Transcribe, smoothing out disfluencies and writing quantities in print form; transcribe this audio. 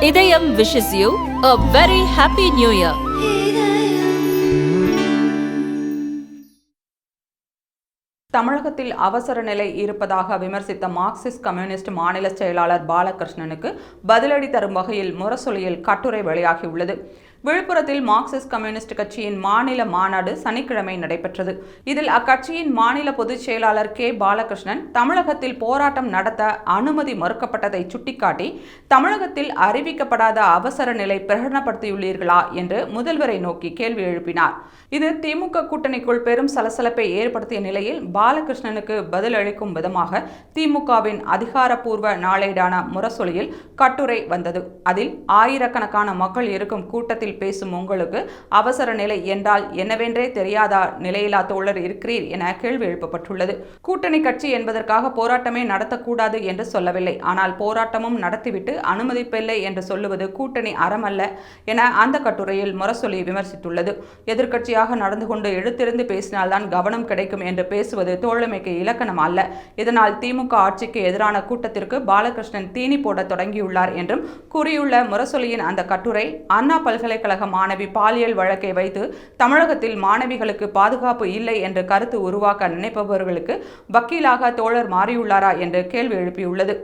இதயம் wishes you a very happy new year. தமிழகத்தில் அவசர நிலை இருப்பதாக விமர்சித்த மார்க்சிஸ்ட் கம்யூனிஸ்ட் மாநில செயலாளர் பாலகிருஷ்ணனுக்கு பதிலடி தரும் வகையில் முரசொலியில் கட்டுரை வெளியாகியுள்ளது. விழுப்புரத்தில் மார்க்சிஸ்ட் கம்யூனிஸ்ட் கட்சியின் மாநில மாநாடு சனிக்கிழமை நடைபெற்றது. இதில் அக்கட்சியின் மாநில பொதுச் செயலாளர் கே. பாலகிருஷ்ணன் தமிழகத்தில் போராட்டம் நடத்த அனுமதி மறுக்கப்பட்டதை சுட்டிக்காட்டி, தமிழகத்தில் அறிவிக்கப்படாத அவசர நிலை பிரகடனப்படுத்தியுள்ளீர்களா என்று முதல்வரை நோக்கி கேள்வி எழுப்பினார். இது திமுக கூட்டணிக்குள் பெரும் சலசலப்பை ஏற்படுத்திய நிலையில் பாலகிருஷ்ணனுக்கு பதிலளிக்கும் விதமாக திமுகவின் அதிகாரப்பூர்வ நாளேடான முரசொலியில் கட்டுரை வந்தது. அதில் ஆயிரக்கணக்கான மக்கள் இருக்கும் கூட்டத்தில் பேசும் உங்களுக்கு அவசர நிலை என்றால் என்னவென்றே தெரியாத நிலையிலா தோழர் இருக்கிறீர் என கேள்வி எழுப்பப்பட்டுள்ளது. கூட்டணி கட்சி என்பதற்காக போராட்டமே நடத்தக்கூடாது என்று சொல்லவில்லை. ஆனால் போராட்டமும் நடத்திவிட்டு அனுமதிப்பில்லை என்று சொல்லுவது கூட்டணி அறமல்ல என அந்த கட்டுரையில் முரசொலி விமர்சித்துள்ளது. எதிர்க்கட்சியாக நடந்து கொண்டு எழுத்திருந்து பேசினால்தான் கவனம் கிடைக்கும் என்று பேசுவது தோழமைக்கு இலக்கணம் அல்ல. இதனால் திமுக ஆட்சிக்கு எதிரான கூட்டத்திற்கு பாலகிருஷ்ணன் தீனி போட தொடங்கியுள்ளார் என்றும் கூறியுள்ள முரசொலியின் அந்த கட்டுரை, அண்ணா பல்கலைக்கழக மாணவி பாலியல் வழக்கை வைத்து தமிழகத்தில் மாணவிகளுக்கு பாதுகாப்பு இல்லை என்று கருத்து உருவாக்க நினைப்பவர்களுக்கு வக்கீலாக தோழர் மாறியுள்ளாரா என்று கேள்வி எழுப்பியுள்ளது.